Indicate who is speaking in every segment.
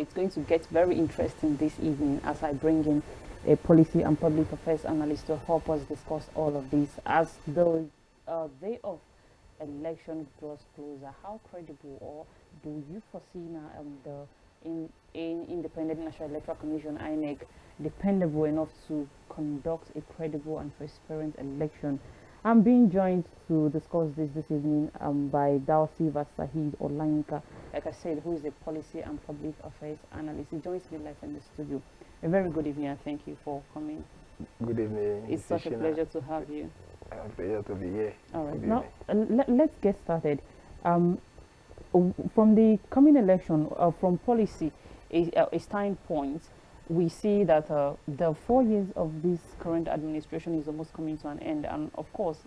Speaker 1: it's going to get very interesting this evening as I bring in a policy and public affairs analyst to help us discuss all of this. As the day of election draws closer, how credible or do you foresee now the Independent National Electoral Commission (INEC) dependable enough to conduct a credible and transparent election? I'm being joined to discuss this evening by Dalsi Vasahid Olayinka, like I said, who is a policy and public affairs analyst. He joins me live in the studio. A very good evening and thank you for coming.
Speaker 2: Good evening.
Speaker 1: It's such a pleasure to have you.
Speaker 2: A pleasure to be here.
Speaker 1: All right, now let's get started. From the coming election, from policy a standpoint, we see that the 4 years of this current administration is almost coming to an end, and of course,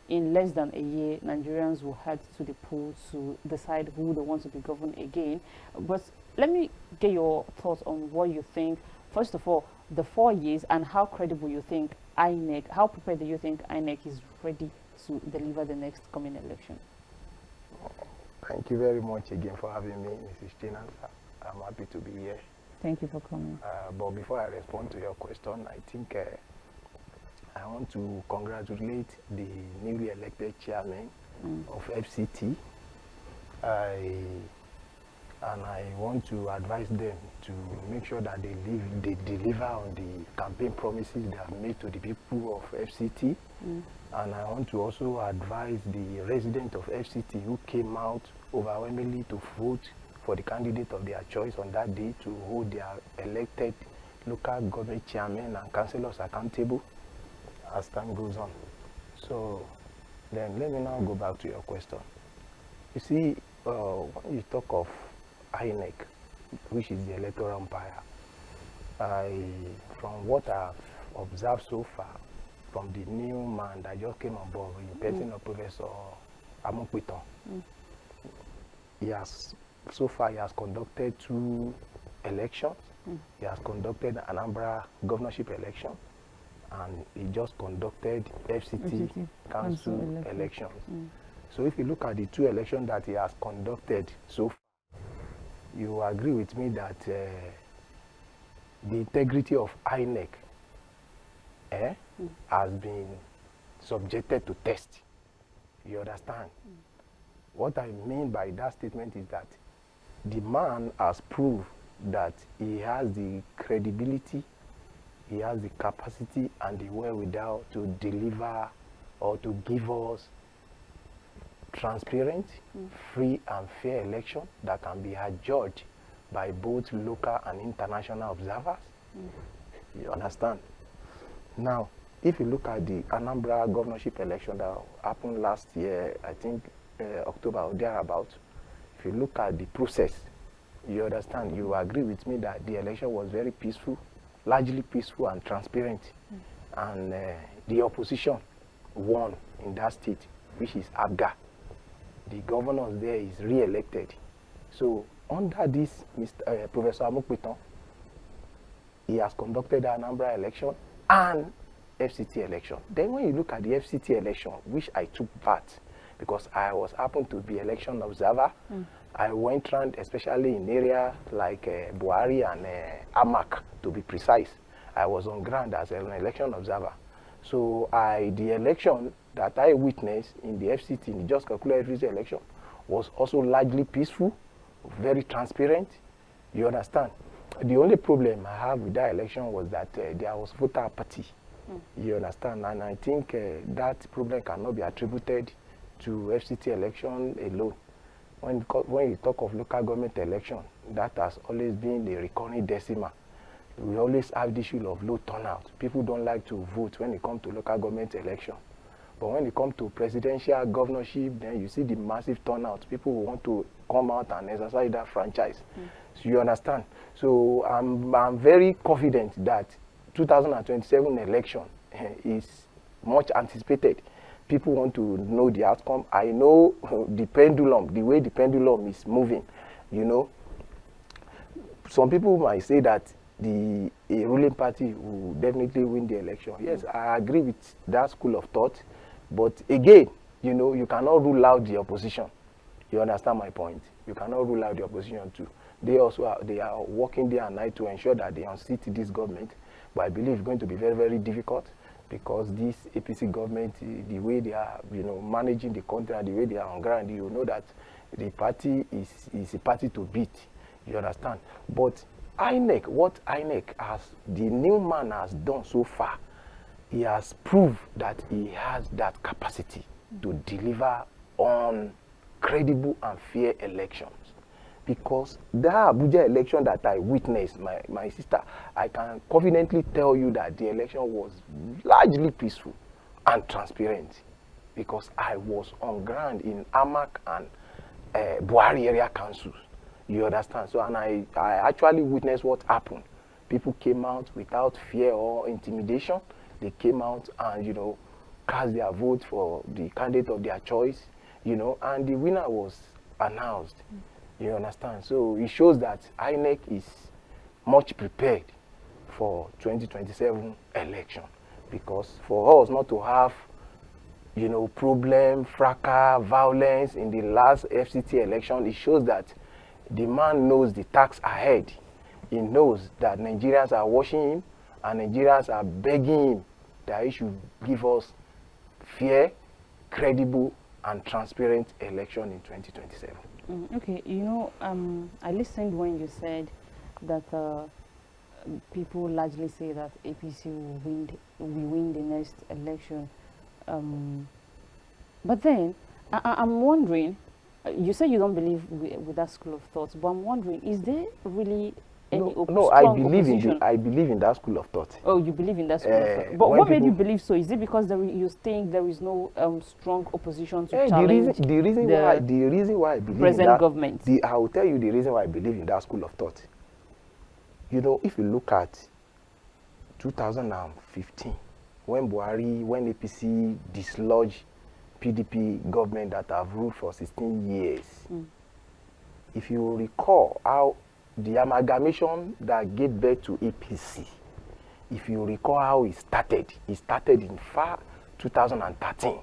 Speaker 1: in less than a year, Nigerians will head to the poll to decide who they want to be governed again. But let me get your thoughts on what you think. First of all, the 4 years and how credible you think INEC, how prepared do you think INEC is ready to deliver the next coming election?
Speaker 2: Thank you very much again for having me, Mrs. Chinansa. I'm happy to be here.
Speaker 1: Thank you for coming.
Speaker 2: But before I respond to your question, I think I want to congratulate the newly elected chairman of FCT. And I want to advise them to make sure that they deliver on the campaign promises they have made to the people of FCT. And I want to also advise the residents of FCT who came out overwhelmingly to vote for the candidate of their choice on that day to hold their elected local government chairmen and councillors accountable as time goes on. So then let me now go back to your question. You see, when you talk of INEC, which is the electoral umpire, from what I've observed so far, from the new man that just came on board in person of Professor Amokwiton, so far he has conducted 2 elections. He has conducted an Anambra governorship election, and he just conducted FCT council elections. So if you look at the 2 elections that he has conducted so far, you agree with me that the integrity of INEC has been subjected to test. You understand? What I mean by that statement is that the man has proved that he has the credibility, he has the capacity and the wherewithal to deliver or to give us transparent, free and fair election that can be adjudged by both local and international observers. You understand? Now, if you look at the Anambra governorship election that happened last year, I think October or thereabouts, if you look at the process, you understand, you agree with me that the election was very peaceful, largely peaceful and transparent. And the opposition won in that state, which is Abga. The governor there is re-elected. So under this Professor Amokwiton, he has conducted the Anambra election and FCT election. Then when you look at the FCT election, which I took part, because I was happened to be election observer, I went around, especially in areas like Buhari and Amak, to be precise. I was on ground as an election observer. So the election that I witnessed in the FCT, in the just calculated election, was also largely peaceful, very transparent. You understand? The only problem I have with that election was that there was voter apathy. You understand? And I think that problem cannot be attributed to FCT election alone. When you talk of local government election, that has always been the recurring decimal. We always have the issue of low turnout. People don't like to vote when it comes to local government election. But when it comes to presidential governorship, then you see the massive turnout. People who want to come out and exercise that franchise. So you understand? So I'm very confident that 2027 election is much anticipated. People want to know the outcome. I know the pendulum, the way the pendulum is moving, you know. Some people might say that the ruling party will definitely win the election. Yes, I agree with that school of thought. But again, you know, you cannot rule out the opposition. You understand my point? You cannot rule out the opposition too. They also they are working day and night to ensure that they unseat this government. But I believe it's going to be very, very difficult because this APC government, the way they are, managing the country and the way they are on ground, you know that the party is a party to beat. You understand? But Inec, what Inec has, the new man has done so far, he has proved that he has that capacity to deliver on credible and fair elections. Because the Abuja election that I witnessed, my sister, I can confidently tell you that the election was largely peaceful and transparent because I was on ground in Amak and Buhari area councils. You understand? So, and I actually witnessed what happened. People came out without fear or intimidation. They came out and, cast their vote for the candidate of their choice, and the winner was announced. You understand? So it shows that INEC is much prepared for 2027 election. Because for us not to have, problem, fracas, violence in the last FCT election, it shows that the man knows the task ahead. He knows that Nigerians are watching him and Nigerians are begging him that he should give us fair, credible, and transparent election in 2027.
Speaker 1: Okay, I listened when you said that people largely say that APC will win the next election. But then, I'm wondering, you say you don't believe with that school of thought, but I'm wondering, is there really any
Speaker 2: I believe in that school of thought.
Speaker 1: Oh, you believe in that school of thought. But what made you believe so? Is it because you think there is no strong opposition to challenge
Speaker 2: the reason why I believe
Speaker 1: present
Speaker 2: in that
Speaker 1: government?
Speaker 2: I will tell you the reason why I believe in that school of thought. If you look at 2015, when APC dislodged PDP government that have ruled for 16 years, if you recall how the amalgamation that gave birth to APC, if you recall how it started in 2013.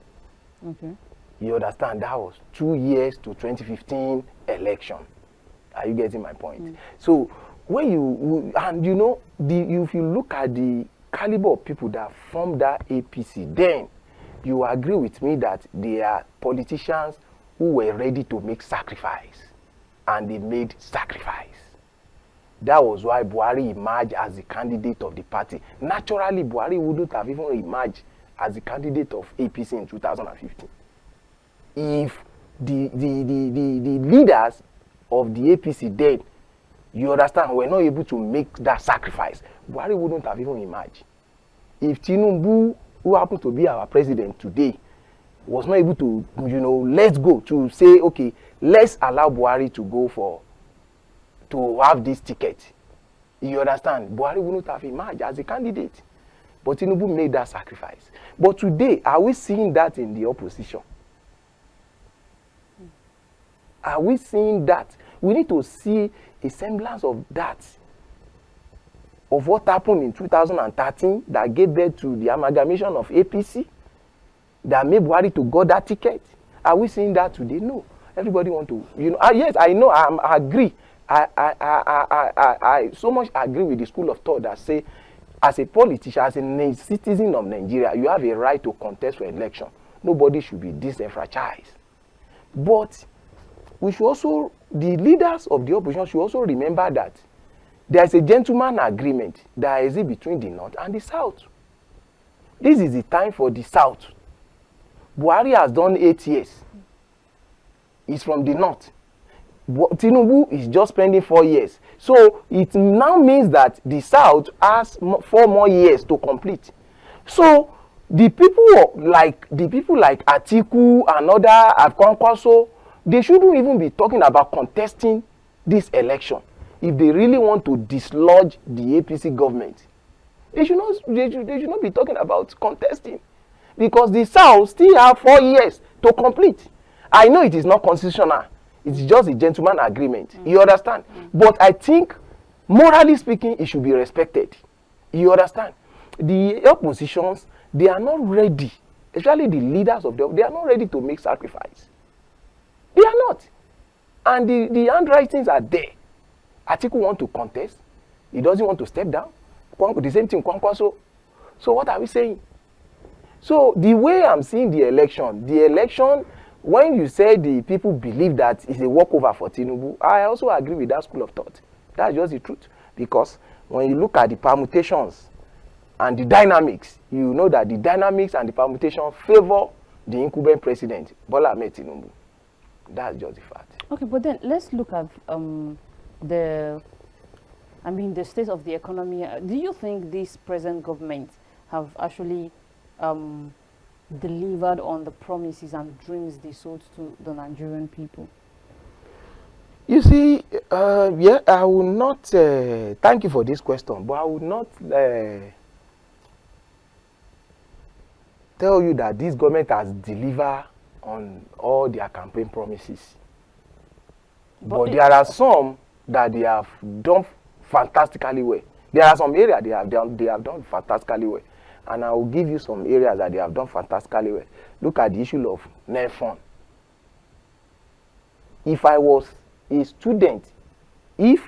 Speaker 1: Okay.
Speaker 2: You understand? That was 2 years to 2015 election. Are you getting my point? So when if you look at the caliber of people that formed that APC, then you agree with me that they are politicians who were ready to make sacrifice, and they made sacrifice. That was why Buhari emerged as the candidate of the party. Naturally, Buhari wouldn't have even emerged as the candidate of APC in 2015. If the leaders of the APC then, you understand, were not able to make that sacrifice, Buhari wouldn't have even emerged. If Tinubu, who happens to be our president today, was not able to, let's go to say, okay, let's allow Buhari to have this ticket. You understand? Buhari wouldn't have emerged as a candidate. But Tinubu made that sacrifice. But today, are we seeing that in the opposition? Are we seeing that? We need to see a semblance of that. Of what happened in 2013 that gave birth to the amalgamation of APC, that made Buhari to get that ticket. Are we seeing that today? No. Everybody want to, yes, I know, I agree. I so much agree with the school of thought that say, as a politician, as a citizen of Nigeria, you have a right to contest for election. Nobody should be disenfranchised. But we should also, the leaders of the opposition should also remember that there is a gentleman agreement that is between the North and the South. This is the time for the South. Buhari has done 8 years. He's from the North. Tinubu is just spending 4 years. So it now means that the South has 4 more years to complete. So the people like Atiku and other Akwankwaso, they shouldn't even be talking about contesting this election. If they really want to dislodge the APC government, they should not be talking about contesting, because the South still have 4 years to complete. I know it is not constitutional. It's just a gentleman agreement. You understand? But I think, morally speaking, it should be respected. You understand? The oppositions, they are not ready, especially the leaders of they are not ready to make sacrifice. They are not. And the handwritings are there. Atiku want to contest. He doesn't want to step down. The same thing, Kwankwaso. So what are we saying? So the way I'm seeing the election, when you say the people believe that it's a walkover for Tinubu, I also agree with that school of thought. That's just the truth. Because when you look at the permutations and the dynamics, you know that the dynamics and the permutation favor the incumbent president, Bola Ahmed Tinubu. That's just the fact.
Speaker 1: Okay, but then let's look at the state of the economy. Do you think this present government have actually delivered on the promises and dreams they sold to the Nigerian people?
Speaker 2: You see, yeah, I will not, thank you for this question, but I will not tell you that this government has delivered on all their campaign promises. But there are some that they have done fantastically well. There are some areas they have done fantastically well. And I will give you some areas that they have done fantastically well. Look at the issue of NEFON. If I was a student, I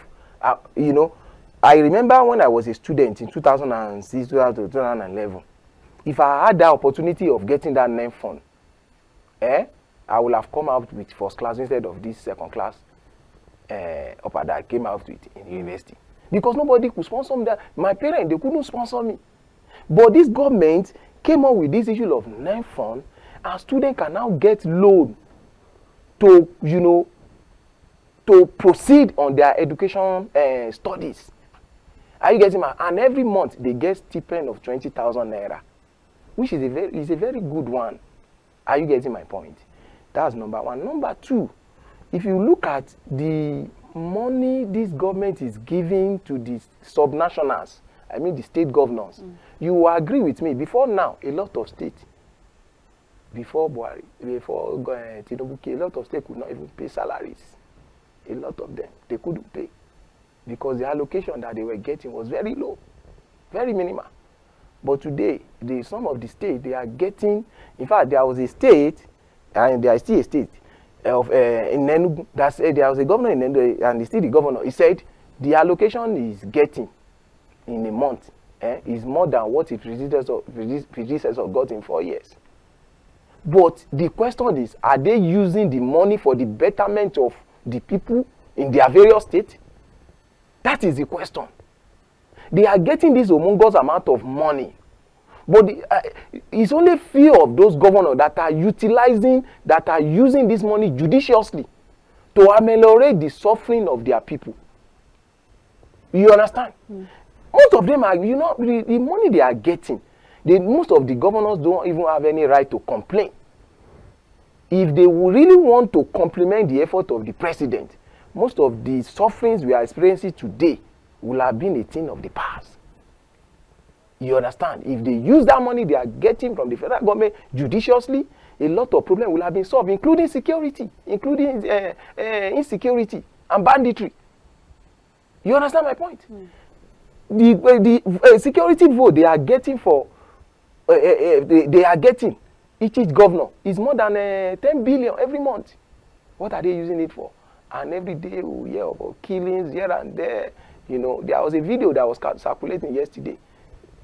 Speaker 2: remember when I was a student in 2006, 2011, if I had the opportunity of getting that NEFON, I would have come out with first class instead of this second class upper that I came out with in university. Because nobody could sponsor me. My parents, they couldn't sponsor me. But this government came up with this issue of NEFON, and students can now get loan to, to proceed on their education studies. Are you getting my? And every month they get stipend of 20,000 naira, which is a very good one. Are you getting my point? That's number one. Number two, if you look at the money this government is giving to the subnationals, I mean the state governors, you will agree with me. Before now, a lot of states, before Tinubu, a lot of states could not even pay salaries. A lot of them, they couldn't pay because the allocation that they were getting was very low, very minimal. But today, some of the states, they are getting, in fact, there was a state, and there is still a state, in Enugu, there was a governor in Enugu, and still the governor, he said the allocation is getting in a month is more than what his predecessor got in 4 years. But the question is, are they using the money for the betterment of the people in their various states? That is the question. They are getting this humongous amount of money, but it's only few of those governors that are using this money judiciously to ameliorate the suffering of their people. You understand? Most of them are, the money they are getting, most of the governors don't even have any right to complain. If they really want to compliment the effort of the president, most of the sufferings we are experiencing today will have been a thing of the past. You understand? If they use that money they are getting from the federal government judiciously, a lot of problems will have been solved, including security, including insecurity and banditry. You understand my point? The security vote they are getting for, they are getting, each governor is more than 10 billion every month. What are they using it for? And every day we hear about killings here and there. There was a video that was circulating yesterday.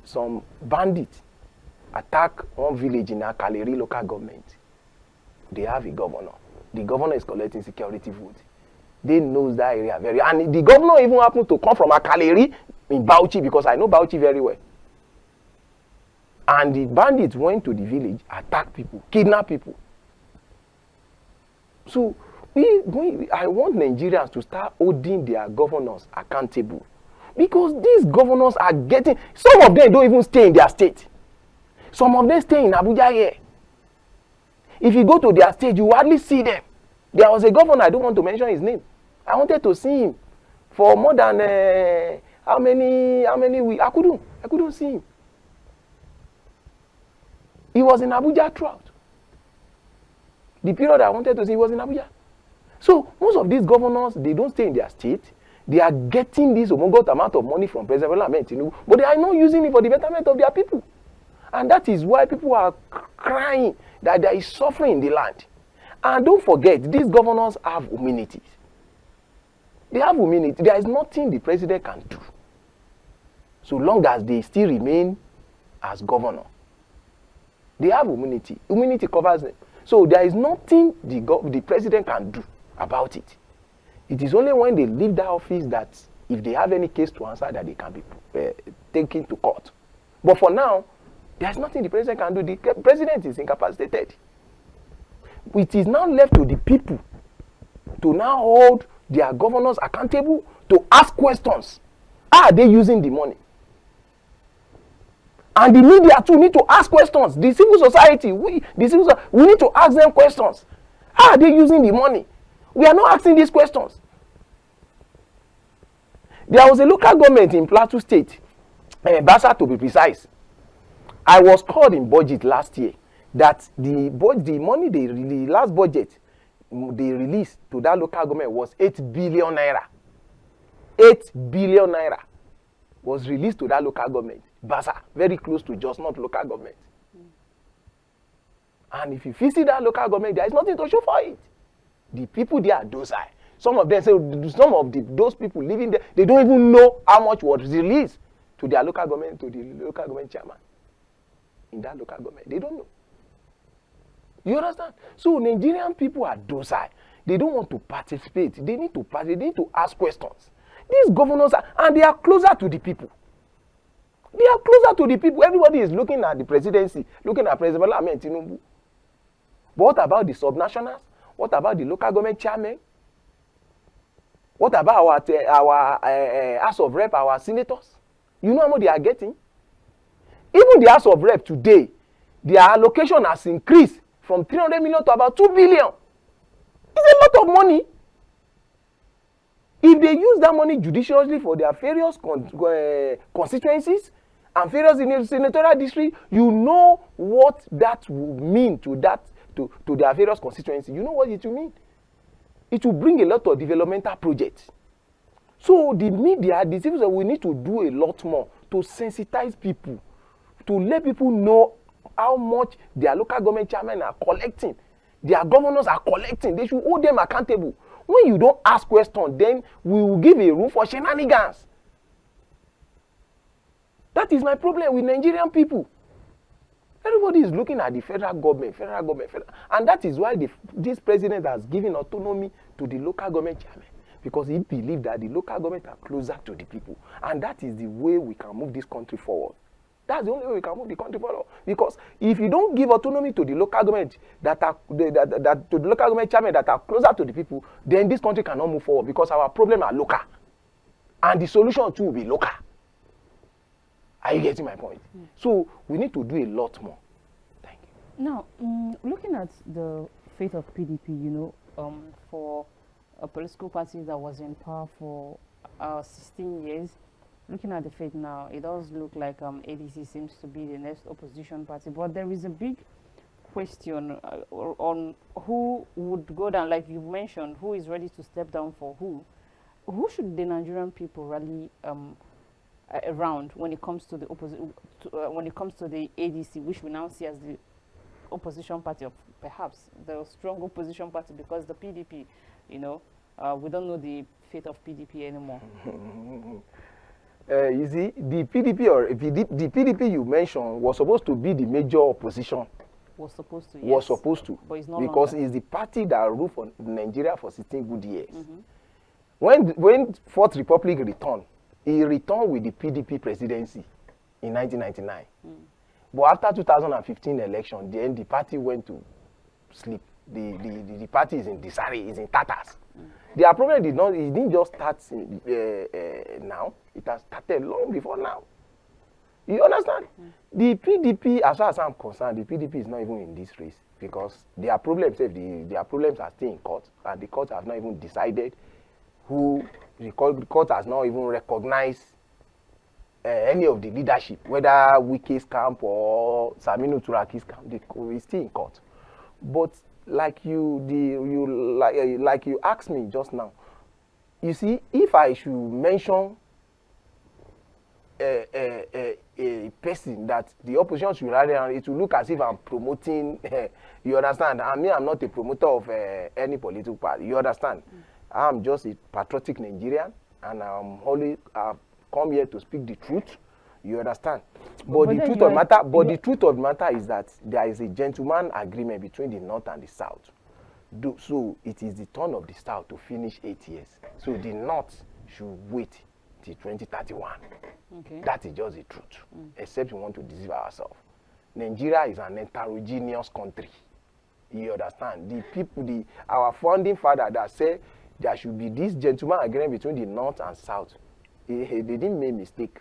Speaker 2: Some bandits attack one village in Akaleri local government. They have a governor. The governor is collecting security vote. They know that area very well. And the governor even happened to come from Akaleri in Bauchi, because I know Bauchi very well. And the bandits went to the village, attacked people, kidnapped people. So I want Nigerians to start holding their governors accountable. Because these governors are getting, some of them don't even stay in their state. Some of them stay in Abuja here. If you go to their state, you hardly see them. There was a governor, I don't want to mention his name. I wanted to see him for more than how many weeks? I couldn't see him. He was in Abuja throughout. The period I wanted to see, he was in Abuja. So most of these governors, they don't stay in their state. They are getting this humongous amount of money from President Bola Ahmed Tinubu, but they are not using it for the betterment of their people. And that is why people are crying that there is suffering in the land. And don't forget, these governors have humanities. They have immunity. There is nothing the president can do, so long as they still remain as governor. They have immunity. Immunity covers them. So there is nothing the president can do about it. It is only when they leave that office that if they have any case to answer that they can be taken to court. But for now, there is nothing the president can do. The president is incapacitated. It is now left to the people to now hold their governors accountable, to ask questions. How are they using the money? And the media too need to ask questions. The civil society, we need to ask them questions. How are they using the money? We are not asking these questions. There was a local government in Plateau State, Basa to be precise. I was called in budget last year that the money the last budget they released to that local government was 8 billion naira. 8 billion naira was released to that local government. Basa, very close to just not local government. And if you visit that local government, there is nothing to show for it. The people there are docile. Some of them say, those people living there, they don't even know how much was released to their local government, to the local government chairman in that local government. They don't know. You understand? So Nigerian people are docile. They don't want to participate. They need to ask questions. These governors and they are closer to the people. They are closer to the people. Everybody is looking at the presidency, looking at President Ahmed Tinubu. But what about the subnationals? What about the local government chairmen? What about our House of Rep, our senators? You know how much they are getting? Even the House of Rep today, their allocation has increased from 300 million to about 2 billion. It's a lot of money. If they use that money judiciously for their various constituencies and various senatorial districts, you know what that will mean to their various constituencies. You know what it will mean? It will bring a lot of developmental projects. So the media, the civil, we need to do a lot more to sensitize people, to let people know how much their local government chairmen are collecting, their governors are collecting. They should hold them accountable. When you don't ask questions, then we will give a room for shenanigans. That is my problem with Nigerian people. Everybody is looking at the federal government. And that is why this president has given autonomy to the local government chairman. Because he believes that the local government are closer to the people. And that is the way we can move this country forward. That's the only way we can move the country forward. Because if you don't give autonomy to the local government to the local government chairman that are closer to the people, then this country cannot move forward because our problems are local. And the solution too will be local. Are you getting my point? Mm. So we need to do a lot more. Thank you.
Speaker 1: Now, looking at the fate of PDP, for a political party that was in power for 16 years, looking at the fate now, it does look like ADC seems to be the next opposition party. But there is a big question on who would go down, like you mentioned, who is ready to step down for who. Who should the Nigerian people rally around when it comes to the when it comes to the ADC, which we now see as the opposition party, of perhaps the strong opposition party, because the PDP, we don't know the fate of PDP anymore.
Speaker 2: You see, the PDP you mentioned was supposed to be the major opposition.
Speaker 1: Was supposed to, yes.
Speaker 2: Was supposed to.
Speaker 1: But it's not
Speaker 2: because
Speaker 1: longer.
Speaker 2: It's the party that ruled for Nigeria for 16 good years.
Speaker 1: Mm-hmm.
Speaker 2: When Fourth Republic returned, he returned with the PDP presidency in 1999. Mm. But after 2015 election, then the party went to sleep. The party is in disarray, is in tatters. Mm. Their problem it didn't just start now. It has started long before now. You understand? Mm. The PDP, as far as I'm concerned, the PDP is not even in this race because their problems are still in court, and the court have not even decided who. The court has not even recognized any of the leadership, whether Wike's camp or Saminu Turaki's camp. It's still in court. But like you asked me just now, you see, if I should mention a person that the opposition should rally around, it will look as if I'm promoting. You understand? I'm not a promoter of any political party. You understand? I'm just a patriotic Nigerian, and I'm only come here to speak the truth. You understand? But the truth of matter, the truth of the matter is that there is a gentleman agreement between the North and the South. So it is the turn of the South to finish 8 years. So the North should wait till 2031.
Speaker 1: Okay.
Speaker 2: That is just the truth. Except we want to deceive ourselves. Nigeria is an heterogeneous country. You understand? The people, our founding father that said there should be this gentleman agreement between the North and South, they didn't make mistake.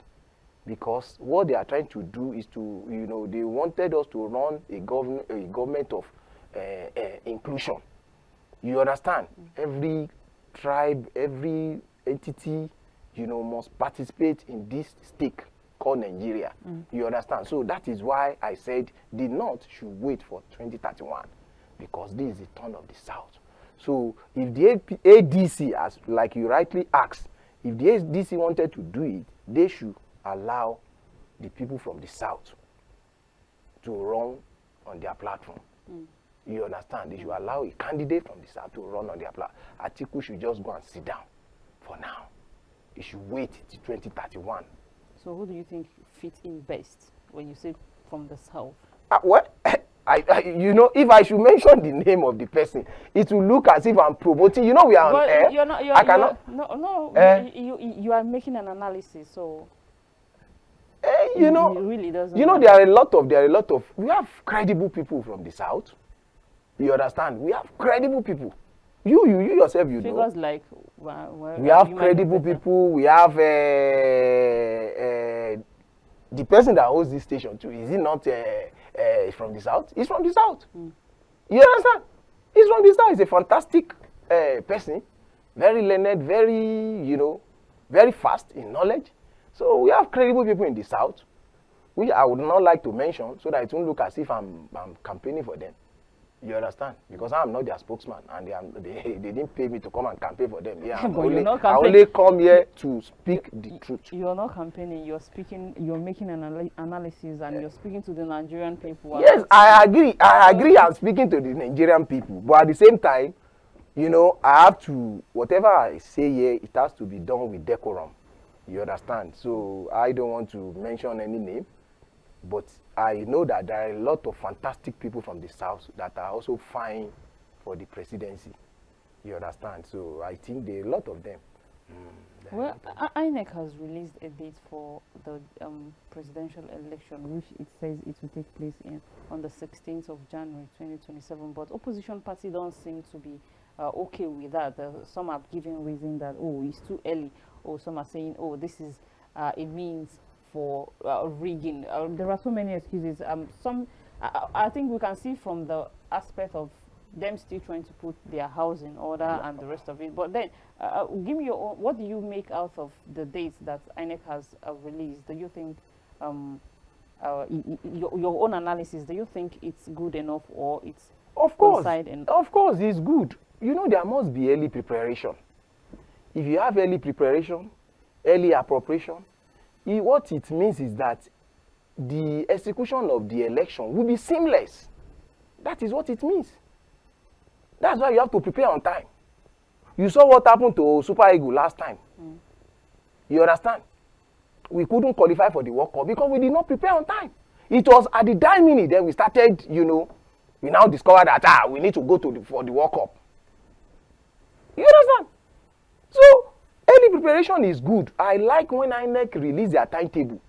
Speaker 2: Because what they are trying to do is to, they wanted us to run a government of inclusion. You understand? Every tribe, every entity, must participate in this stake called Nigeria. You understand? So that is why I said the North should wait for 2031, because this is the turn of the South. So if the ADC, as like you rightly asked, if the ADC wanted to do it, they should allow the people from the South to run on their platform. You understand? They should allow a candidate from the South to run on their platform. Atiku should just go and sit down for now. He should wait till 2031.
Speaker 1: So who do you think fits in best when you say from the South?
Speaker 2: What? If I should mention the name of the person, it will look as if I'm promoting. We are on air. I cannot.
Speaker 1: You are making an analysis, so.
Speaker 2: It
Speaker 1: really doesn't.
Speaker 2: There are a lot of. We have credible people from the South. You understand? We have credible people. You yourself, you know.
Speaker 1: Figures like.
Speaker 2: We have credible people. We have the person that holds this station too. Is he not from the South? He's from the South. You understand? He's from the South. He's a fantastic person, very learned, very fast in knowledge. So we have credible people in the South, which I would not like to mention, so that it won't look as if I'm campaigning for them. You understand? Because I'm not their spokesman, and they didn't pay me to come and campaign for them. Yeah, I only come here to speak the truth.
Speaker 1: You're not campaigning. You're speaking. You're making an analysis, and you're speaking to the Nigerian people.
Speaker 2: Yes, I agree. I'm speaking to the Nigerian people, but at the same time, I have to, whatever I say here, it has to be done with decorum. You understand? So I don't want to mention any name, but I know that there are a lot of fantastic people from the South that are also vying for the presidency. You understand? So I think there are a lot of them.
Speaker 1: Well, Inec has released a date for the presidential election, which it says it will take place on the 16th of January 2027. But opposition party don't seem to be okay with that. Some have given reason that, it's too early. Or some are saying, this is a means for rigging. There are so many excuses. I think we can see from the aspect of them still trying to put their house in order and the rest of it. But then, give me your own, what do you make out of the dates that INEC has released? Do you think, your own analysis, do you think it's good enough, or it's
Speaker 2: Of course, it's good. There must be early preparation. If you have early preparation, early appropriation, what it means is that the execution of the election will be seamless. That is what it means. That's why you have to prepare on time. You saw what happened to Super Eagles last time. You understand? We couldn't qualify for the World Cup because we did not prepare on time. It was at the dying minute that we started, we now discovered that we need to go for the World Cup. You understand? So, early preparation is good. I like when INEC release their timetable.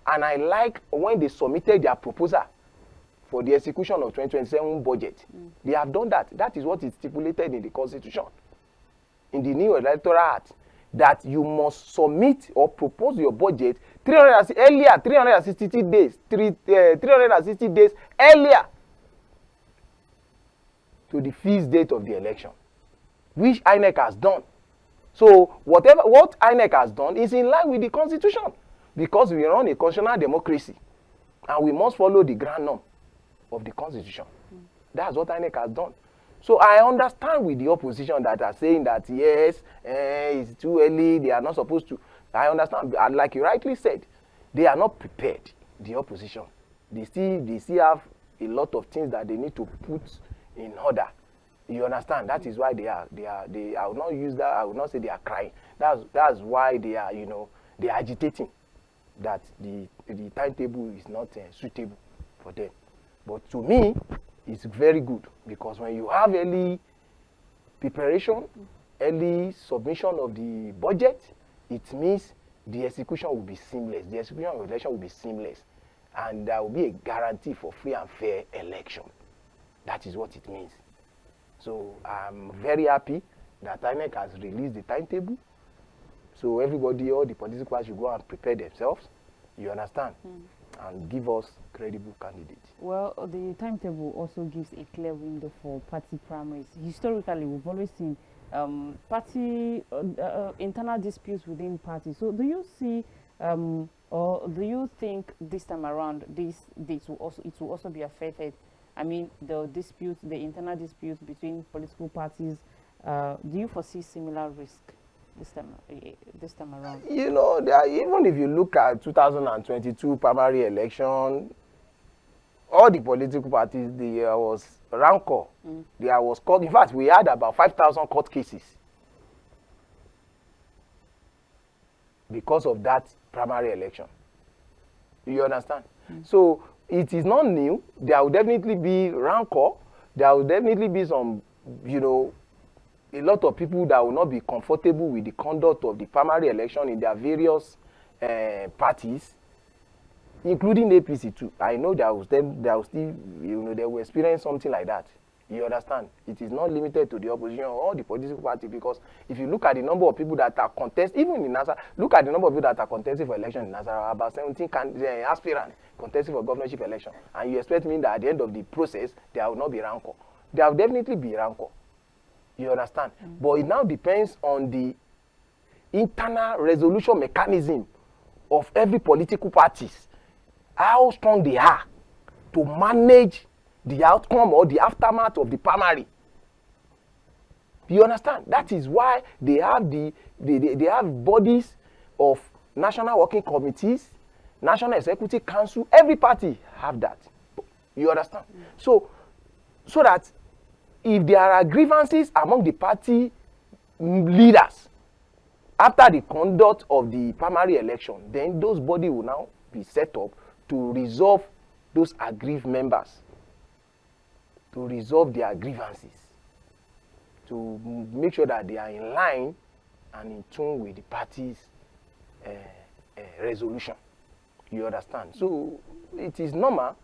Speaker 2: And I like when they submitted their proposal for the execution of 2027 budget. They have done that. That is what is stipulated in the Constitution. In the new Electoral Act, that you must submit or propose your budget 360 days earlier to the fixed date of the election, which INEC has done. So what INEC has done is in line with the Constitution, because we run a constitutional democracy and we must follow the grand norm of the Constitution. That's what INEC has done. So I understand with the opposition that are saying that yes, it's too early, they are not supposed to. I understand, like you rightly said, they are not prepared, the opposition. They still have a lot of things that they need to put in order. You understand? That is why I will not use that, I will not say they are crying. That's why they are, they are agitating that the timetable is not suitable for them. But to me, it's very good, because when you have early preparation, early submission of the budget, it means the execution will be seamless. The execution of the election will be seamless. And there will be a guarantee for free and fair election. That is what it means. So I'm very happy that Inec has released the timetable. So everybody, all the political parties should go and prepare themselves, you understand, and give us credible candidates.
Speaker 1: Well, the timetable also gives a clear window for party primaries. Historically, we've always seen party internal disputes within parties. So do you see or do you think this time around it will also be affected? I mean, the internal disputes between political parties, do you foresee similar risk this time around?
Speaker 2: Even if you look at 2022 primary election, all the political parties, there was rancor. There was court. In fact, we had about 5,000 court cases because of that primary election. You understand? So it is not new. There will definitely be rancor. There will definitely be some, a lot of people that will not be comfortable with the conduct of the primary election in their various parties, including APC too. I know there will still, they will experience something like that. You understand? It is not limited to the opposition or the political party, because if you look at the number of people that are contesting, even in Nasarawa, look at the number of people that are contesting for election in Nasarawa, about 17 aspirants contesting for governorship election. And you expect me that at the end of the process, there will not be rancor. There will definitely be rancor. You understand? But it now depends on the internal resolution mechanism of every political parties, how strong they are to manage the outcome or the aftermath of the primary. You understand? That is why they have they have bodies of national working committees, national executive council. Every party have that. You understand? So that if there are grievances among the party leaders after the conduct of the primary election, then those bodies will now be set up to resolve those aggrieved members, to resolve their grievances, to make sure that they are in line and in tune with the party's resolution. You understand? So it is normal.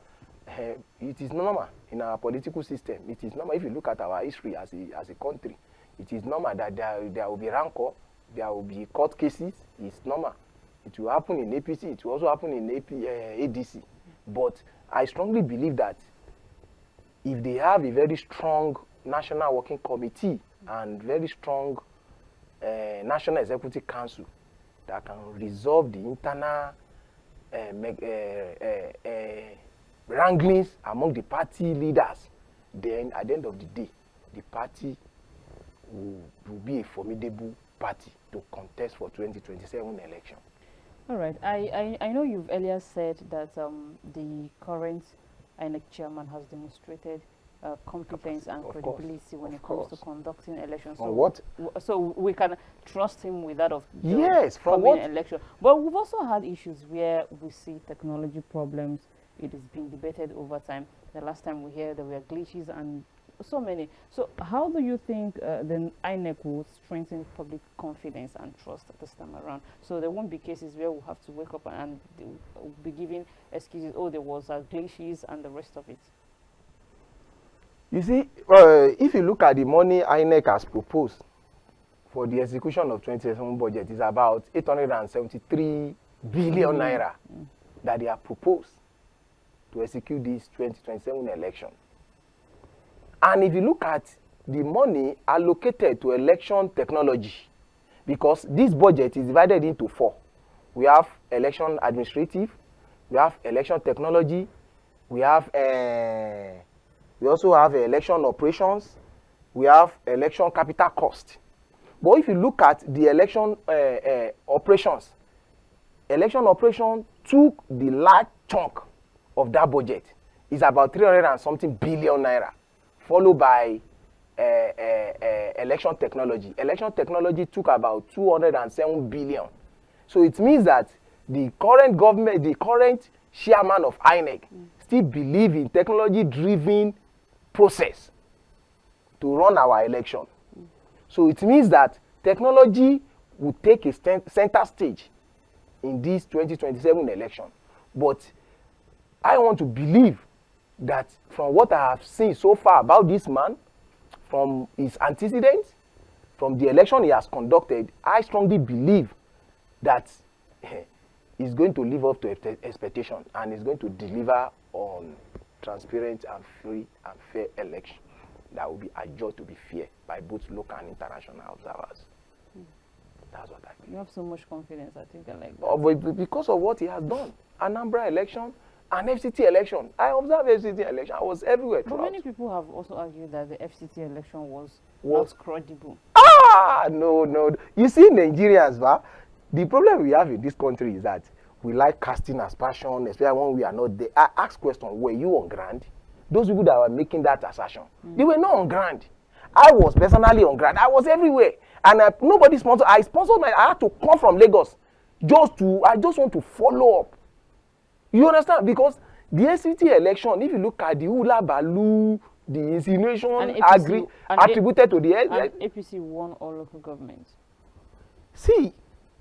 Speaker 2: It is normal in our political system. It is normal if you look at our history as a country. It is normal that there will be rancor, there will be court cases. It's normal. It will happen in APC. It will also happen in ADC. But I strongly believe that if they have a very strong national working committee and very strong national executive council that can resolve the internal wranglings among the party leaders, then at the end of the day, the party will be a formidable party to contest for 2027 election.
Speaker 1: All right. I know you've earlier said that the current Inec chairman has demonstrated competence and credibility when it comes to conducting elections. So
Speaker 2: what?
Speaker 1: So we can trust him with that of the
Speaker 2: yes, for
Speaker 1: coming
Speaker 2: what?
Speaker 1: election. But we've also had issues where we see technology problems. It has been debated over time. The last time we heard there were glitches and so many. So how do you think the INEC will strengthen public confidence and trust this time around? So there won't be cases where we'll have to wake up and we'll be giving excuses, oh, there was glitches and the rest of it.
Speaker 2: You see, if you look at the money INEC has proposed for the execution of 2027 budget, is about 873 billion naira that they have proposed to execute this 2027 election. And if you look at the money allocated to election technology, because this budget is divided into 4. We have election administrative, we have election technology, we have we also have election operations, we have election capital cost. But if you look at the election operations took the large chunk of that budget. Is about 300 and something billion naira, followed by election technology. Election technology took about 207 billion. So it means that the current government, the current chairman of Inec, still believe in technology-driven process to run our election. So it means that technology will take a center stage in this 2027 election. But I want to believe that from what I have seen so far about this man, from his antecedents, from the election he has conducted, I strongly believe that he's going to live up to expectation and is going to deliver on transparent and free and fair election that will be adjudged to be fair by both local and international observers. That's what I believe.
Speaker 1: You have so much confidence, I think I like that.
Speaker 2: Oh, but because of what he has done, Anambra election, an FCT election. I observed FCT election. I was everywhere.
Speaker 1: But many people have also argued that the FCT election was
Speaker 2: What?
Speaker 1: not credible.
Speaker 2: Ah, no. You see, Nigerians, the problem we have in this country is that we like casting aspersion, especially when we are not there. I ask question, were you on ground? Those people that were making that assertion, they were not on ground. I was personally on ground. I was everywhere. And nobody sponsored. I had to come from Lagos I just want to follow up. You understand? Because the FCT election, if you look at the hula baloo, the insinuation attributed to the
Speaker 1: APC won all local governments.
Speaker 2: See,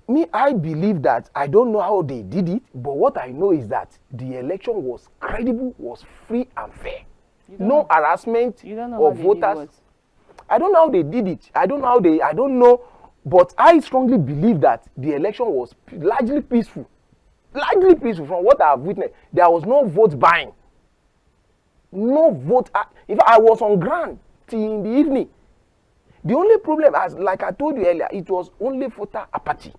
Speaker 2: me, I believe that I don't know how they did it, but what I know is that the election was credible, was free and fair. No harassment of voters. I don't know how they did it. I don't know, but I strongly believe that the election was largely peaceful. Largely peaceful from what I have witnessed. There was no vote buying. No vote. If I was on ground till in the evening, the only problem, as like I told you earlier, it was only voter apathy.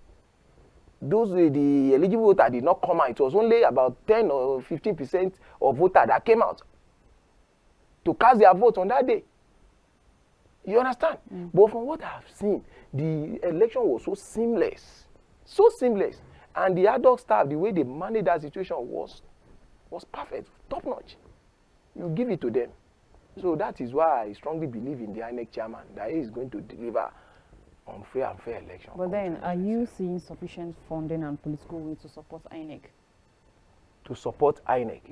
Speaker 2: Those the eligible voter did not come out. It was only about 10 or 15% of voters that came out to cast their vote on that day. You understand? But from what I have seen, the election was so seamless, and the ad hoc staff, the way they managed that situation was perfect, top notch. You give it to them. So that is why I strongly believe in the Inec chairman, that he is going to deliver on free and fair election.
Speaker 1: But then, are you seeing sufficient funding and political will to support Inec?
Speaker 2: To support Inec?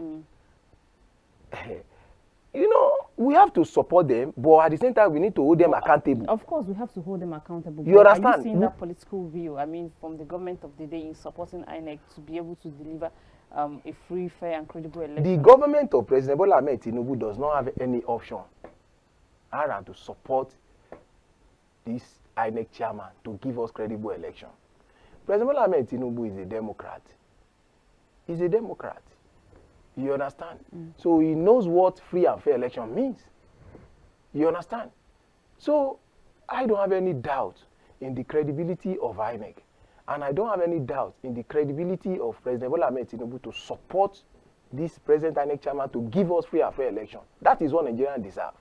Speaker 2: You know, we have to support them, but at the same time, we need to hold them accountable.
Speaker 1: Of course, we have to hold them accountable.
Speaker 2: You understand?
Speaker 1: Are you seeing that political will, I mean, from the government of the day in supporting INEC to be able to deliver a free, fair, and credible election?
Speaker 2: The government of President Bola Ahmed Tinubu does not have any option other than to support this INEC chairman to give us credible election. President Bola Ahmed Tinubu is a Democrat. He's a Democrat. You understand? So he knows what free and fair election means. You understand? So I don't have any doubt in the credibility of INEC. And I don't have any doubt in the credibility of President Bola Ahmed Tinubu to support this present INEC chairman to give us free and fair election. That is what Nigerians deserve.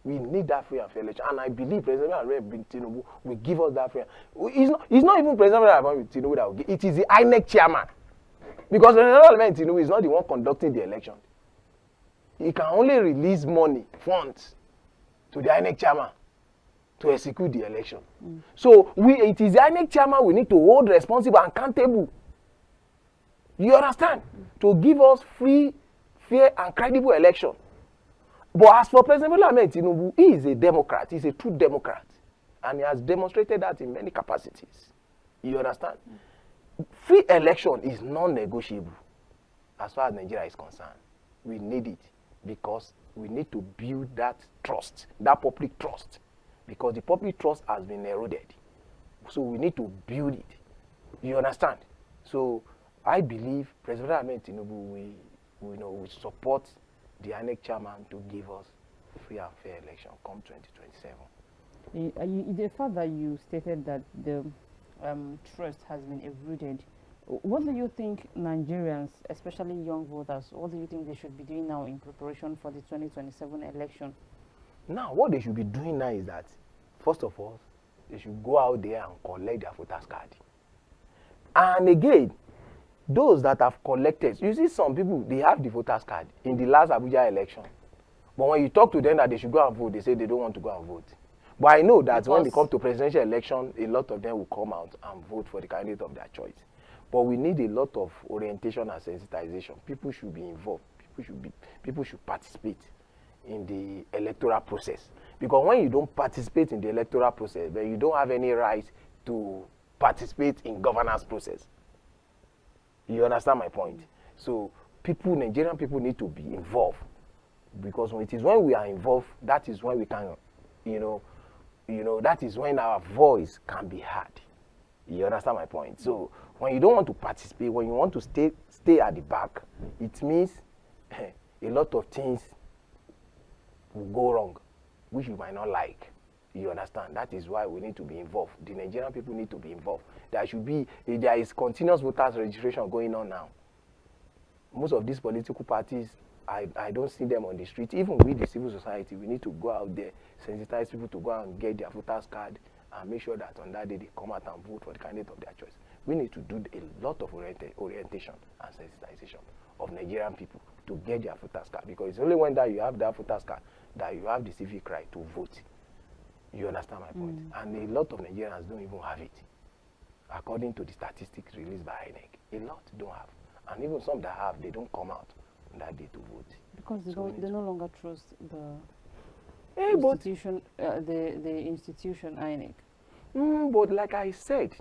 Speaker 2: We need that free and fair election. And I believe President Bola Ahmed Tinubu will give us that free. It's not even President Bola Ahmed Tinubu that will give. It is the INEC chairman. Because President Bola Ahmed Tinubu is not the one conducting the election. He can only release money, funds, to the INEC chairman to execute the election. So it is the INEC chairman we need to hold responsible and accountable. You understand? To give us free, fair, and credible election. But as for President Bola Ahmed Tinubu, he is a Democrat. He is a true Democrat. And he has demonstrated that in many capacities. You understand? Free election is non-negotiable as far as Nigeria is concerned. We need it because we need to build that trust, that public trust, because the public trust has been eroded. So we need to build it. You understand? So I believe President Ahmed Tinubu will support the INEC chairman to give us free and fair election come 2027.
Speaker 1: The fact that you stated that the trust has been eroded, what do you think Nigerians, especially young voters, what do you think they should be doing now in preparation for the 2027 election?
Speaker 2: Now, what they should be doing now is that, first of all, they should go out there and collect their voters card. And again, those that have collected, you see some people, they have the voters card in the last Abuja election. But when you talk to them that they should go and vote, they say they don't want to go and vote. But I know that when they come to presidential election, a lot of them will come out and vote for the candidate of their choice. But we need a lot of orientation and sensitization. People should be involved. People should participate in the electoral process. Because when you don't participate in the electoral process, then you don't have any right to participate in governance process. You understand my point? So Nigerian people need to be involved. Because when it is when we are involved, that is when we can, that is when our voice can be heard. You understand my point? So when you don't want to participate, when you want to stay at the back, it means a lot of things will go wrong, which you might not like. You understand? That is why we need to be involved. The Nigerian people need to be involved. There is continuous voters registration going on now. Most of these political parties, I don't see them on the street. Even with the civil society, we need to go out there, sensitize people to go out and get their voters card and make sure that on that day they come out and vote for the candidate of their choice. We need to do a lot of orientation and sensitization of Nigerian people to get their voters card, because it's only when that you have that voters card that you have the civic right to vote. You understand my point? And a lot of Nigerians don't even have it. According to the statistics released by Inec, a lot don't have. And even some that have, they don't come out on that day to vote.
Speaker 1: Because they no longer trust the institution, the institution INEC.
Speaker 2: But like I said,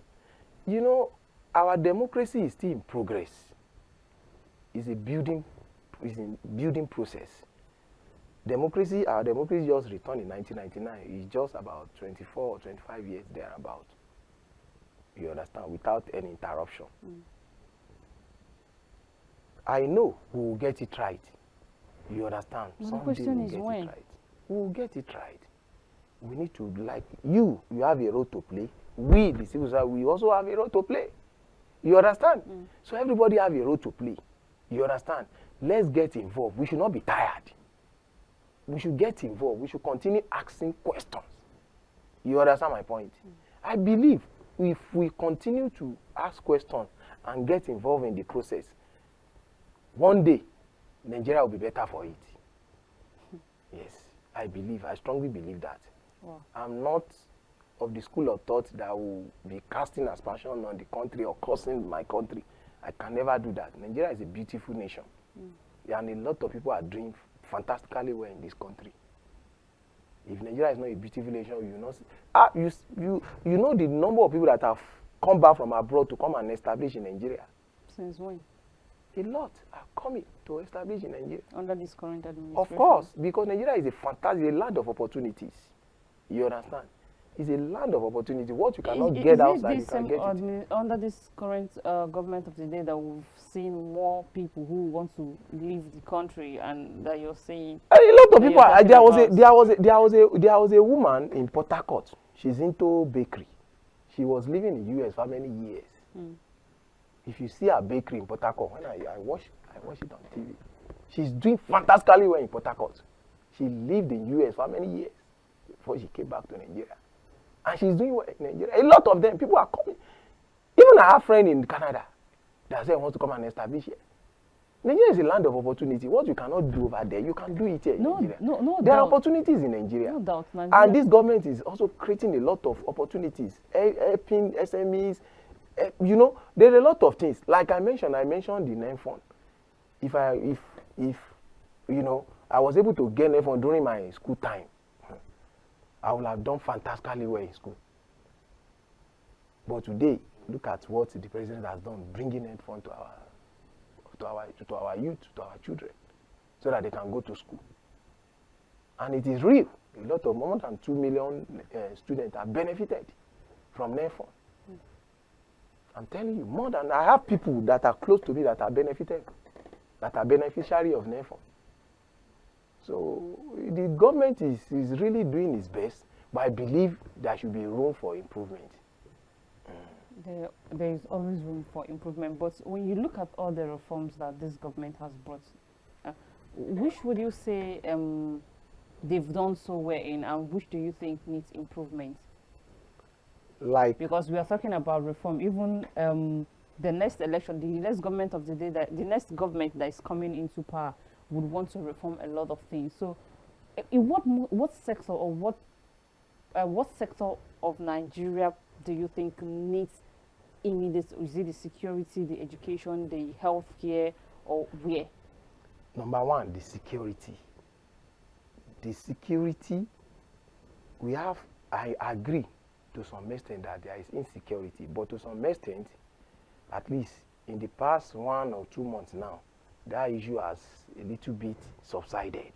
Speaker 2: our democracy is still in progress. It's a building process. Our democracy just returned in 1999. It's just about 24 or 25 years thereabout. You understand? Without any interruption. I know we will get it right. You understand?
Speaker 1: Well, the question is when?
Speaker 2: We will get it right. We need to, like, you have a role to play. We, the civil society, we also have a role to play. You understand? So everybody have a role to play. You understand? Let's get involved. We should not be tired. We should get involved. We should continue asking questions. You understand my point? I believe if we continue to ask questions and get involved in the process, one day, Nigeria will be better for it. Yes, I strongly believe that.
Speaker 1: Wow.
Speaker 2: I'm not of the school of thought that will be casting aspersion on the country or cursing my country. I can never do that. Nigeria is a beautiful nation. And a lot of people are doing fantastically well in this country. If Nigeria is not a beautiful nation, you know, you know the number of people that have come back from abroad to come and establish in Nigeria.
Speaker 1: Since when?
Speaker 2: A lot are coming to establish in Nigeria.
Speaker 1: Under this current administration?
Speaker 2: Of course, because Nigeria is a land of opportunities. You understand? It's a land of opportunity. What you cannot get outside, you can get it.
Speaker 1: Under this current government of the day, that we've seen more people who want to leave the country, and that you're saying
Speaker 2: a lot of people. There was a woman in Port Harcourt. She's into bakery. She was living in the US for many years. If you see her bakery in Port Harcourt, when I watch it on TV, she's doing fantastically well in Port Harcourt. She lived in the US for many years before she came back to Nigeria. And she's doing well in Nigeria. A lot of them, people are coming. Even I have a friend in Canada that said wants to come and establish here. Nigeria is a land of opportunity. What you cannot do over there, you can do it here in Nigeria. There are opportunities in Nigeria.
Speaker 1: No doubt.
Speaker 2: And this government is also creating a lot of opportunities, helping SMEs. You know, there are a lot of things. Like I mentioned the NEM fund. If I was able to get NEM fund during my school time, I would have done fantastically well in school. But today, look at what the president has done, bringing NEM fund to our youth, to our children, so that they can go to school. And it is real. A lot of more than 2 million students have benefited from NEM fund. I'm telling you, I have people that are close to me that are benefited, that are beneficiary of NEM fund. So the government is really doing its best, but I believe there should be room for improvement.
Speaker 1: There is always room for improvement, but when you look at all the reforms that this government has brought, which would you say they've done so well in, and which do you think needs improvement?
Speaker 2: Like,
Speaker 1: because we are talking about reform, even the next election, the next government of the day, the next government that is coming into power would want to reform a lot of things. So In what sector or what sector of Nigeria do you think needs immediate? Is it the security, the education, the healthcare, or where?
Speaker 2: Number one, the security. The security, I agree to some extent that there is insecurity, but to some extent, at least in the past 1 or 2 months now, that issue has a little bit subsided.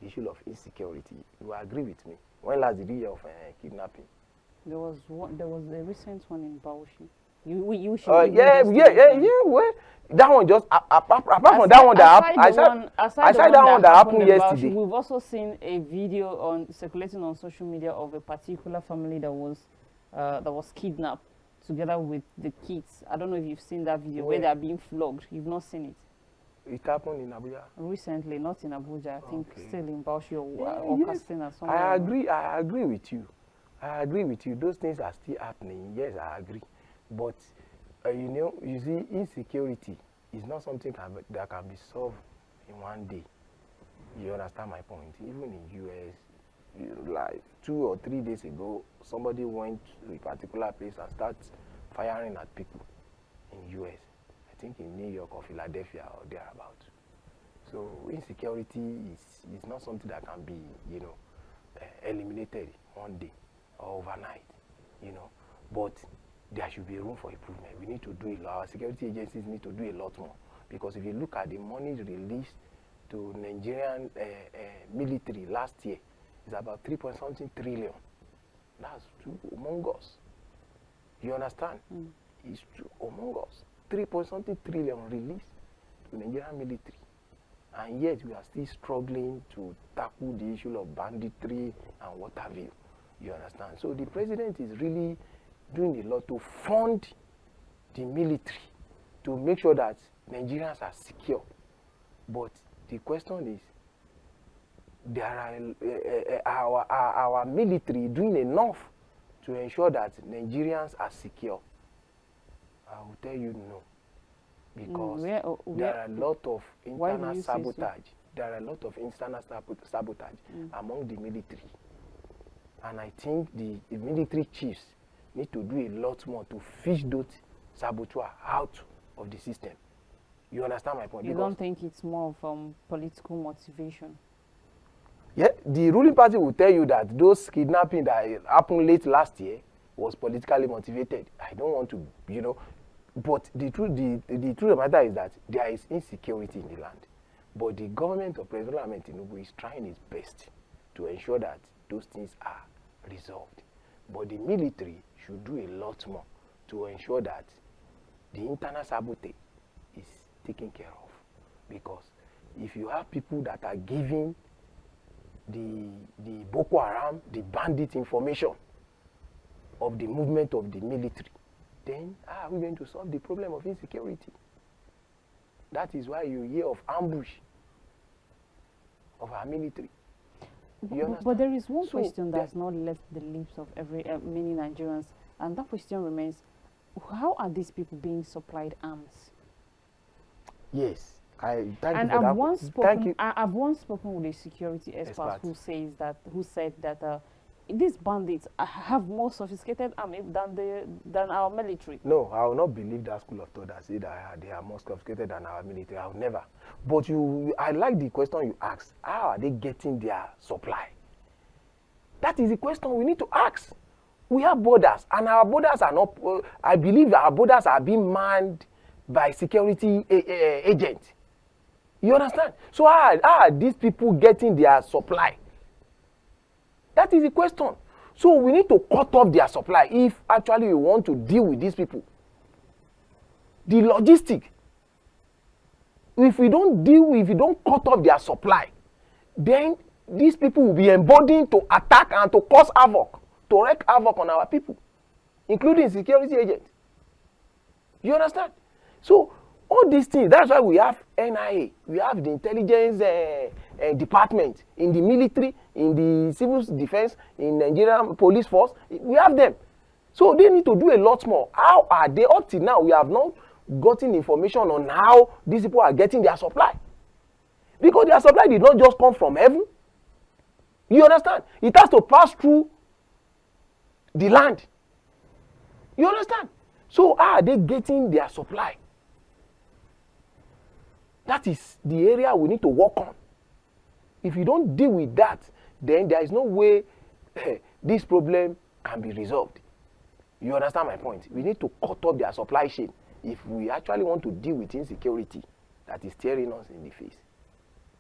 Speaker 2: The issue of insecurity. You agree with me? When last did you hear of kidnapping?
Speaker 1: There was a recent one in Bauchi.
Speaker 2: Well, that one just apart from that one that happened. Aside that one that happened yesterday.
Speaker 1: We've also seen a video circulating on social media of a particular family that was kidnapped together with the kids. I don't know if you've seen that video where they are being flogged. You've not seen it.
Speaker 2: It happened in Abuja?
Speaker 1: Recently, not in Abuja. I think still in Bauchi
Speaker 2: or
Speaker 1: Katsina somewhere.
Speaker 2: I agree with you. I agree with you. Those things are still happening. Yes, I agree. But, you see, insecurity is not something that can be solved in one day. You understand my point? Even in U.S., like 2 or 3 days ago, somebody went to a particular place and started firing at people in U.S. I think in New York or Philadelphia or thereabout. So insecurity is not something that can be, eliminated one day or overnight, But there should be room for improvement. We need to do a lot. Our security agencies need to do a lot more. Because if you look at the money released to Nigerian military last year, it's about 3.something trillion. That's too humongous. You understand? It's too humongous. 3.something trillion released to Nigerian military. And yet we are still struggling to tackle the issue of banditry and what have you. You understand? So the president is really doing a lot to fund the military to make sure that Nigerians are secure. But the question is, our military doing enough to ensure that Nigerians are secure? I will tell you no. Because there are a lot of internal sabotage. There are a lot of internal sabotage among the military. And I think the military chiefs need to do a lot more to fish those saboteurs out of the system. You understand my point?
Speaker 1: You don't think it's more from political motivation?
Speaker 2: Yeah, the ruling party will tell you that those kidnapping that happened late last year was politically motivated. I don't want to, but the truth of the matter is that there is insecurity in the land. But the government of President Ahmed Tinubu is trying its best to ensure that those things are resolved. But the military should do a lot more to ensure that the internal sabotage is taken care of. Because if you have people that are giving the Boko Haram, the bandit information of the movement of the military, then how are we going to solve the problem of insecurity? That is why you hear of ambush of our military.
Speaker 1: But there is one question that has not left the lips of many Nigerians, and that question remains: how are these people being supplied arms?
Speaker 2: Yes, I've
Speaker 1: once spoken with a security expert who said that these bandits have more sophisticated army than our military.
Speaker 2: No, I will not believe that school of thought that say that they are more sophisticated than our military. I will never. But I like the question you asked. How are they getting their supply? That is the question we need to ask. We have borders, and our borders are not. I believe our borders are being manned by security agents. You understand? So how are these people getting their supply? That is the question. So we need to cut off their supply if actually we want to deal with these people. The logistic. If we don't cut off their supply, then these people will be emboldened to attack and to cause havoc, to wreak havoc on our people, including security agents. You understand? So all these things, that's why we have NIA, we have the intelligence department, in the military, in the civil defense, in Nigerian police force, we have them. So they need to do a lot more. How are they? Up till now, we have not gotten information on how these people are getting their supply. Because their supply did not just come from heaven. You understand? It has to pass through the land. You understand? So how are they getting their supply? That is the area we need to work on. If you don't deal with that, then there is no way this problem can be resolved. You understand my point? We need to cut off their supply chain if we actually want to deal with insecurity that is staring us in the face.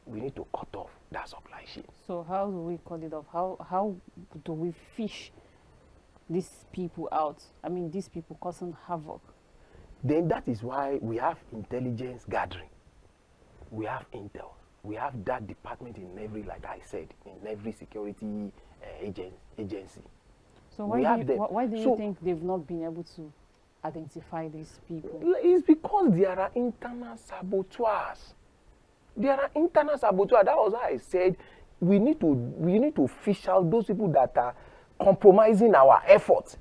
Speaker 2: We need to cut off that supply chain.
Speaker 1: So how do we cut it off? How do we fish these people out? I mean, these people causing havoc.
Speaker 2: Then that is why we have intelligence gathering. We have intel. We have that department in every, like I said, in every security agency.
Speaker 1: So why do you think they've not been able to identify these people?
Speaker 2: It's because there are internal saboteurs. There are internal saboteurs. That was why I said we need to fish out those people that are compromising our efforts.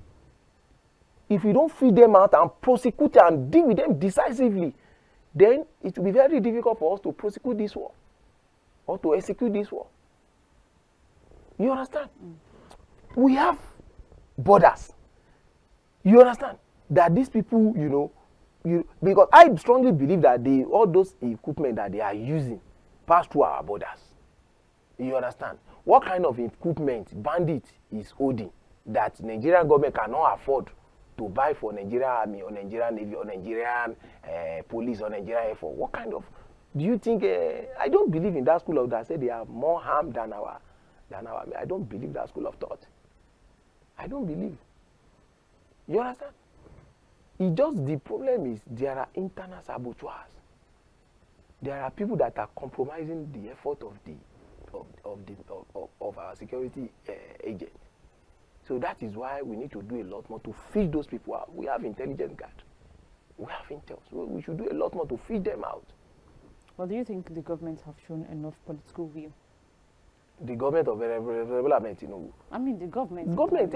Speaker 2: If we don't feed them out and prosecute and deal with them decisively, then it will be very difficult for us to prosecute this war or to execute this war. You understand? We have borders. You understand? That these people, because I strongly believe that all those equipment that they are using pass through our borders. You understand? What kind of equipment bandit is holding that Nigerian government cannot afford to buy for Nigerian Army or Nigerian Navy or Nigerian police or Nigerian Air Force? What kind of, do you think, I don't believe in that school of that say they are more harm than our, I don't believe that school of thought. I don't believe. You understand? It just, the problem is there are internal saboteurs. There are people that are compromising the effort of our security agent. So that is why we need to do a lot more to fish those people out. We have intelligence guard. We have intel. So we should do a lot more to fish them out.
Speaker 1: Well, do you think the government have shown enough political will?
Speaker 2: The government of development,
Speaker 1: I mean, the government.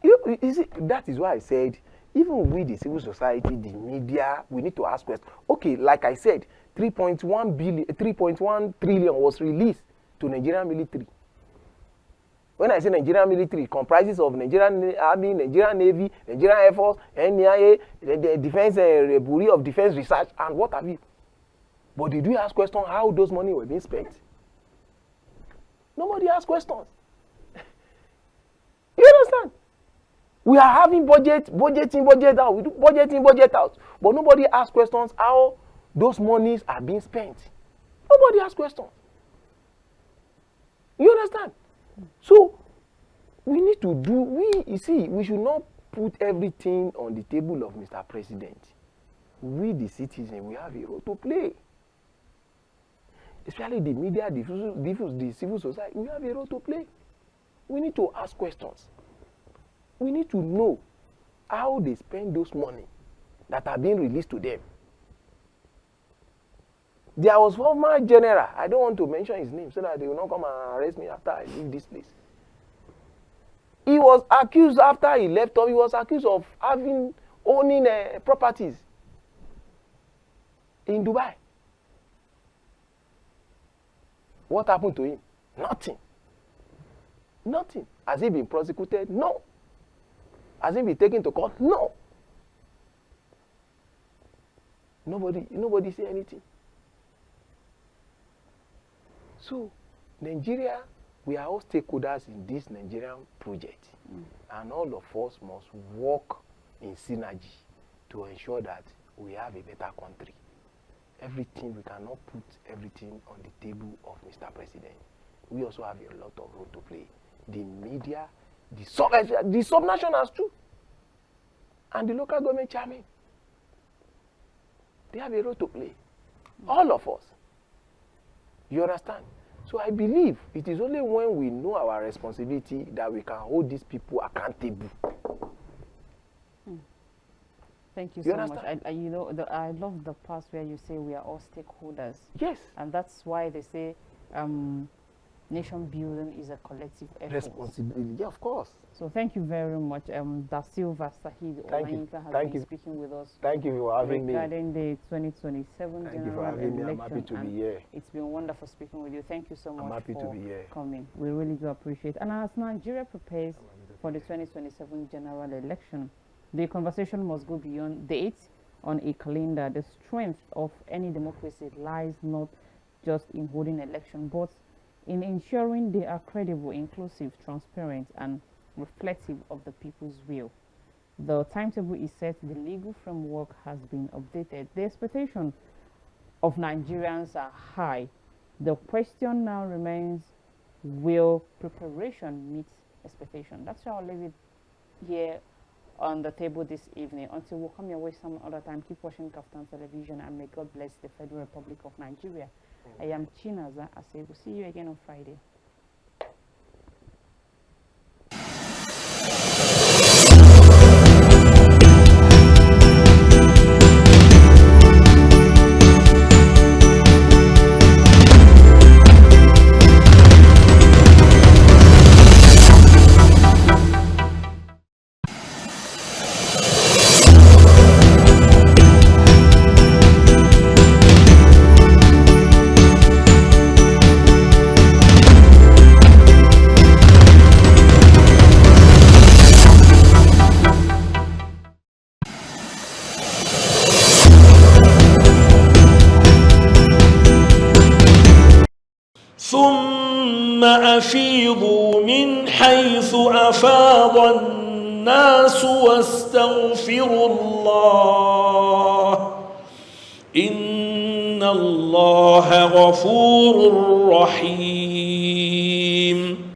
Speaker 2: You see, that is why I said, even with the civil society, the media, we need to ask questions. Okay, like I said, 3.1 trillion was released to Nigerian military. When I say Nigerian military, it comprises of Nigerian Army, Nigerian Navy, Nigerian Air Force, NIA, the Defense Bureau of Defense Research, and what have you. But did we ask questions how those money were being spent? Nobody asked questions. You understand? We are having budget out. We do budget out. But nobody asks questions how those monies are being spent. Nobody asks questions. You understand? So, we need to we should not put everything on the table of Mr. President. We, the citizens, we have a role to play. Especially the media, the civil society, we have a role to play. We need to ask questions. We need to know how they spend those money that are being released to them. There was former general, I don't want to mention his name so that they will not come and arrest me after I leave this place. He was accused after he left off, he was accused of owning properties in Dubai. What happened to him? Nothing. Nothing. Has he been prosecuted? No. Has he been taken to court? No. Nobody say anything. So, Nigeria, we are all stakeholders in this Nigerian project. And all of us must work in synergy to ensure that we have a better country. Everything, we cannot put everything on the table of Mr. President. We also have a lot of role to play. The media, the subnationals too, and the local government chairman. They have a role to play. All of us. You understand? So I believe it is only when we know our responsibility that we can hold these people accountable.
Speaker 1: Thank you so much. I love the part where you say we are all stakeholders.
Speaker 2: Yes.
Speaker 1: And that's why they say nation building is a collective effort.
Speaker 2: Responsibility, yeah, of course.
Speaker 1: So thank you very much. Da Silva Sahid Olayinka has been speaking with us.
Speaker 2: Thank you for having me.
Speaker 1: Regarding the 2027
Speaker 2: Thank you for
Speaker 1: general
Speaker 2: having me.
Speaker 1: election.
Speaker 2: I'm happy to be here.
Speaker 1: It's been wonderful speaking with you. Thank you so much
Speaker 2: I'm happy
Speaker 1: for
Speaker 2: to be here.
Speaker 1: coming. We really do appreciate it. And as Nigeria prepares for the 2027 general election, the conversation must go beyond dates on a calendar. The strength of any democracy lies not just in holding election, but in ensuring they are credible, inclusive, transparent, and reflective of the people's will. The timetable is set, the legal framework has been updated. The expectation of Nigerians are high. The question now remains, will preparation meet expectation? That's how I'll leave it here on the table this evening. Until we'll come your way some other time, keep watching Kaftan Television, and may God bless the Federal Republic of Nigeria. I am Chinaza Ase. We'll see you again on Friday.
Speaker 3: ثم أفيضوا من حيث أفاض الناس واستغفروا الله إن الله غفور رحيم